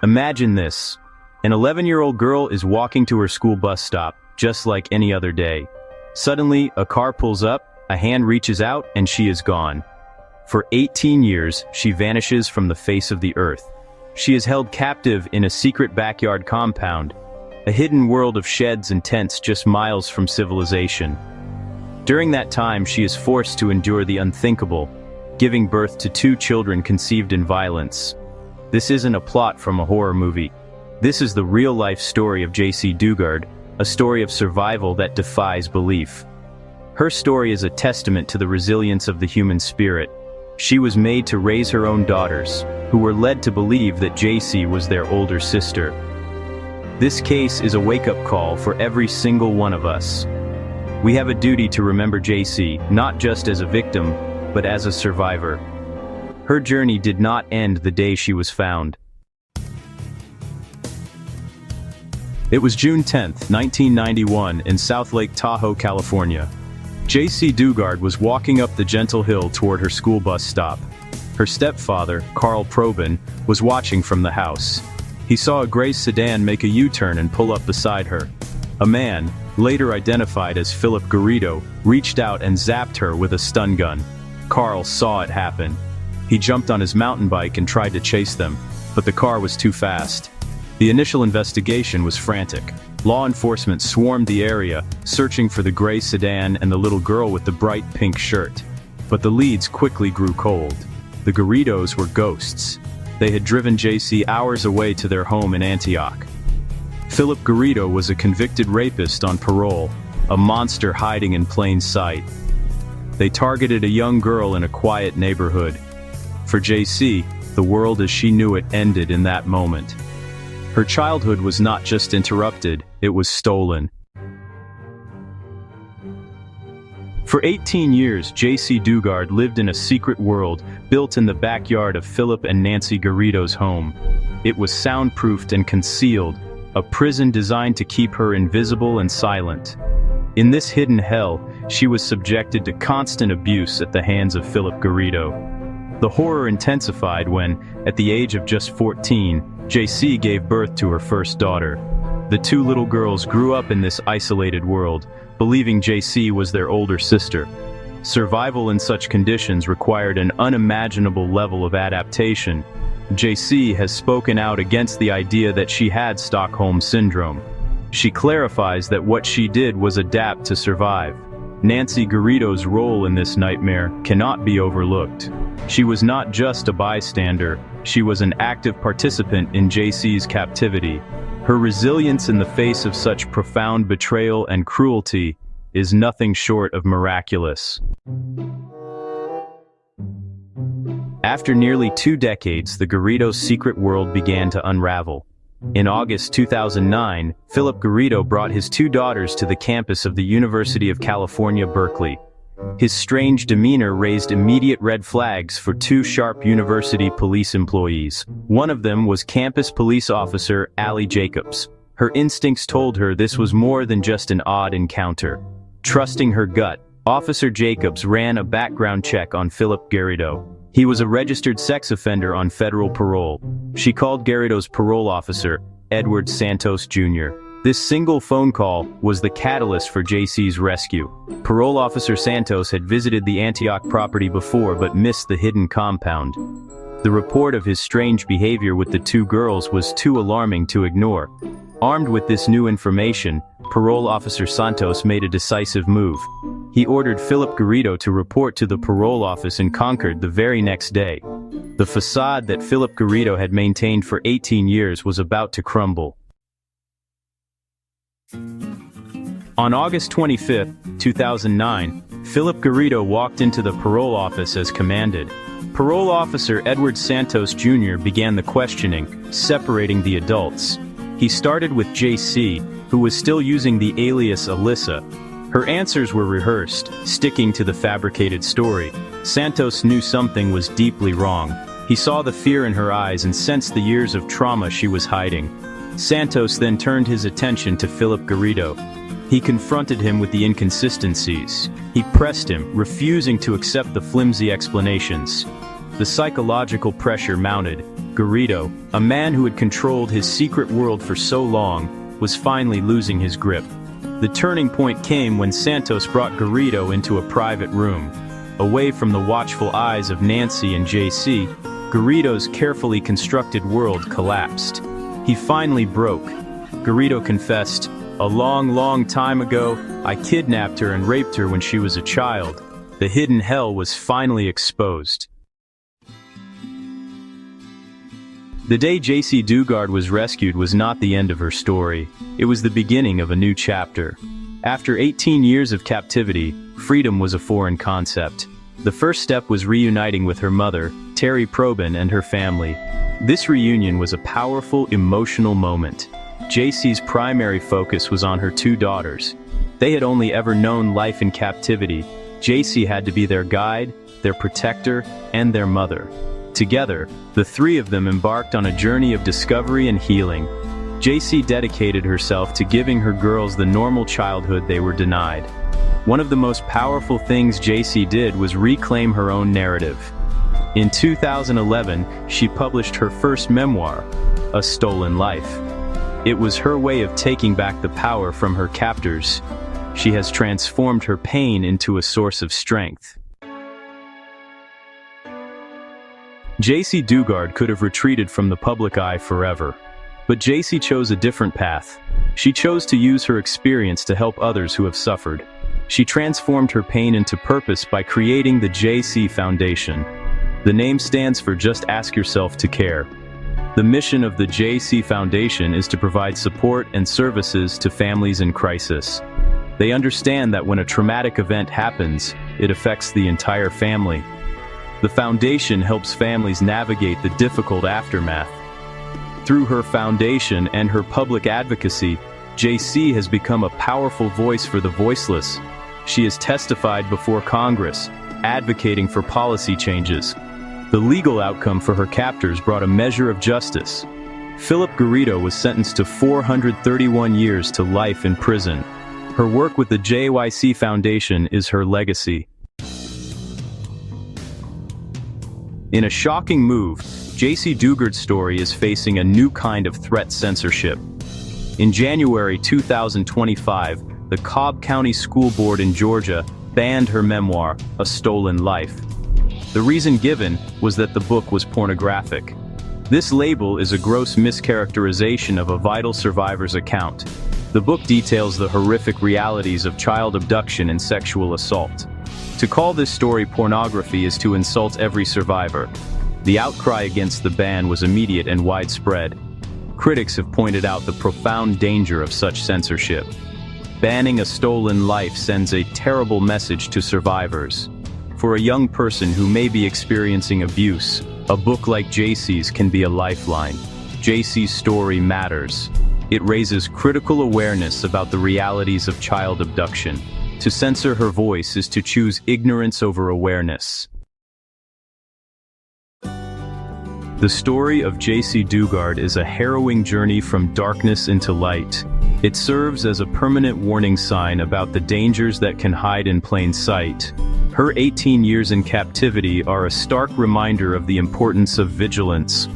Imagine this. An 11-year-old girl is walking to her school bus stop, just like any other day. Suddenly, a car pulls up, a hand reaches out, and she is gone. For 18 years, she vanishes from the face of the earth. She is held captive in a secret backyard compound, a hidden world of sheds and tents just miles from civilization. During that time, she is forced to endure the unthinkable, giving birth to 2 children conceived in violence. This isn't a plot from a horror movie. This is the real-life story of Jaycee Dugard, a story of survival that defies belief. Her story is a testament to the resilience of the human spirit. She was made to raise her own daughters, who were led to believe that Jaycee was their older sister. This case is a wake-up call for every single one of us. We have a duty to remember Jaycee, not just as a victim, but as a survivor. Her journey did not end the day she was found. It was June 10, 1991, in South Lake Tahoe, California. Jaycee Dugard was walking up the gentle hill toward her school bus stop. Her stepfather, Carl Probin, was watching from the house. He saw a gray sedan make a U-turn and pull up beside her. A man, later identified as Philip Garrido, reached out and zapped her with a stun gun. Carl saw it happen. He jumped on his mountain bike and tried to chase them, but the car was too fast. The initial investigation was frantic. Law enforcement swarmed the area, searching for the gray sedan and the little girl with the bright pink shirt. But the leads quickly grew cold. The Garridos were ghosts. They had driven Jaycee hours away to their home in Antioch. Philip Garrido was a convicted rapist on parole, a monster hiding in plain sight. They targeted a young girl in a quiet neighborhood. For Jaycee, the world as she knew it ended in that moment. Her childhood was not just interrupted, it was stolen. For 18 years, Jaycee Dugard lived in a secret world built in the backyard of Philip and Nancy Garrido's home. It was soundproofed and concealed, a prison designed to keep her invisible and silent. In this hidden hell, she was subjected to constant abuse at the hands of Philip Garrido. The horror intensified when, at the age of just 14, Jaycee gave birth to her first daughter. The 2 little girls grew up in this isolated world, believing Jaycee was their older sister. Survival in such conditions required an unimaginable level of adaptation. Jaycee has spoken out against the idea that she had Stockholm Syndrome. She clarifies that what she did was adapt to survive. Nancy Garrido's role in this nightmare cannot be overlooked. She was not just a bystander, she was an active participant in Jaycee's captivity. Her resilience in the face of such profound betrayal and cruelty is nothing short of miraculous. After nearly 2 decades, the Garrido's secret world began to unravel. In August 2009, Philip Garrido brought his 2 daughters to the campus of the University of California, Berkeley. His strange demeanor raised immediate red flags for 2 sharp university police employees. One of them was campus police officer Allie Jacobs. Her instincts told her this was more than just an odd encounter. Trusting her gut, Officer Jacobs ran a background check on Philip Garrido. He was a registered sex offender on federal parole. She called Garrido's parole officer, Edward Santos Jr. This single phone call was the catalyst for Jaycee's rescue. Parole officer Santos had visited the Antioch property before but missed the hidden compound. The report of his strange behavior with the 2 girls was too alarming to ignore. Armed with this new information, parole officer Santos made a decisive move. He ordered Philip Garrido to report to the parole office in Concord the very next day. The facade that Philip Garrido had maintained for 18 years was about to crumble. On August 25, 2009, Philip Garrido walked into the parole office as commanded. Parole officer Edward Santos Jr. began the questioning, separating the adults. He started with Jaycee, who was still using the alias Alyssa. Her answers were rehearsed, sticking to the fabricated story. Santos knew something was deeply wrong. He saw the fear in her eyes and sensed the years of trauma she was hiding. Santos then turned his attention to Philip Garrido. He confronted him with the inconsistencies. He pressed him, refusing to accept the flimsy explanations. The psychological pressure mounted. Garrido, a man who had controlled his secret world for so long, was finally losing his grip. The turning point came when Santos brought Garrido into a private room. Away from the watchful eyes of Nancy and Jaycee, Garrido's carefully constructed world collapsed. He finally broke. Garrido confessed, "A long time ago, I kidnapped her and raped her when she was a child." The hidden hell was finally exposed. The day Jaycee Dugard was rescued was not the end of her story. It was the beginning of a new chapter. After 18 years of captivity, freedom was a foreign concept. The first step was reuniting with her mother, Terry Probin, and her family. This reunion was a powerful, emotional moment. Jaycee's primary focus was on her two daughters. They had only ever known life in captivity. Jaycee had to be their guide, their protector, and their mother. Together, the three of them embarked on a journey of discovery and healing. Jaycee dedicated herself to giving her girls the normal childhood they were denied. One of the most powerful things Jaycee did was reclaim her own narrative. In 2011, she published her first memoir, A Stolen Life. It was her way of taking back the power from her captors. She has transformed her pain into a source of strength. Jaycee Dugard could have retreated from the public eye forever. But Jaycee chose a different path. She chose to use her experience to help others who have suffered. She transformed her pain into purpose by creating the Jaycee Foundation. The name stands for Just Ask Yourself to Care. The mission of the Jaycee Foundation is to provide support and services to families in crisis. They understand that when a traumatic event happens, it affects the entire family. The foundation helps families navigate the difficult aftermath. Through her foundation and her public advocacy, Jaycee has become a powerful voice for the voiceless. She has testified before Congress, advocating for policy changes. The legal outcome for her captors brought a measure of justice. Philip Garrido was sentenced to 431 years to life in prison. Her work with the Jaycee Foundation is her legacy. In a shocking move, Jaycee Dugard's story is facing a new kind of threat censorship. In January 2025, the Cobb County School Board in Georgia banned her memoir, A Stolen Life. The reason given was that the book was pornographic. This label is a gross mischaracterization of a vital survivor's account. The book details the horrific realities of child abduction and sexual assault. To call this story pornography is to insult every survivor. The outcry against the ban was immediate and widespread. Critics have pointed out the profound danger of such censorship. Banning A Stolen Life sends a terrible message to survivors. For a young person who may be experiencing abuse, a book like Jaycee's can be a lifeline. Jaycee's story matters. It raises critical awareness about the realities of child abduction. To censor her voice is to choose ignorance over awareness. The story of Jaycee Dugard is a harrowing journey from darkness into light. It serves as a permanent warning sign about the dangers that can hide in plain sight. Her 18 years in captivity are a stark reminder of the importance of vigilance.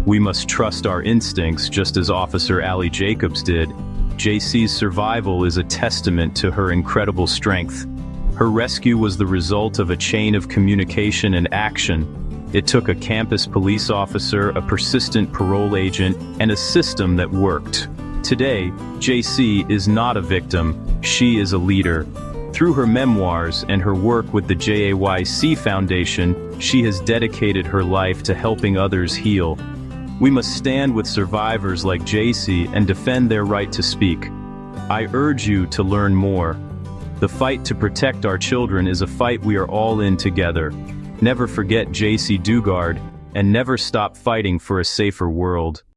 We must trust our instincts just as Officer Allie Jacobs did. Jaycee's survival is a testament to her incredible strength. Her rescue was the result of a chain of communication and action. It took a campus police officer, a persistent parole agent, and a system that worked. Today, Jaycee is not a victim, she is a leader. Through her memoirs and her work with the Jaycee Foundation, she has dedicated her life to helping others heal. We must stand with survivors like Jaycee and defend their right to speak. I urge you to learn more. The fight to protect our children is a fight we are all in together. Never forget Jaycee Dugard, and never stop fighting for a safer world.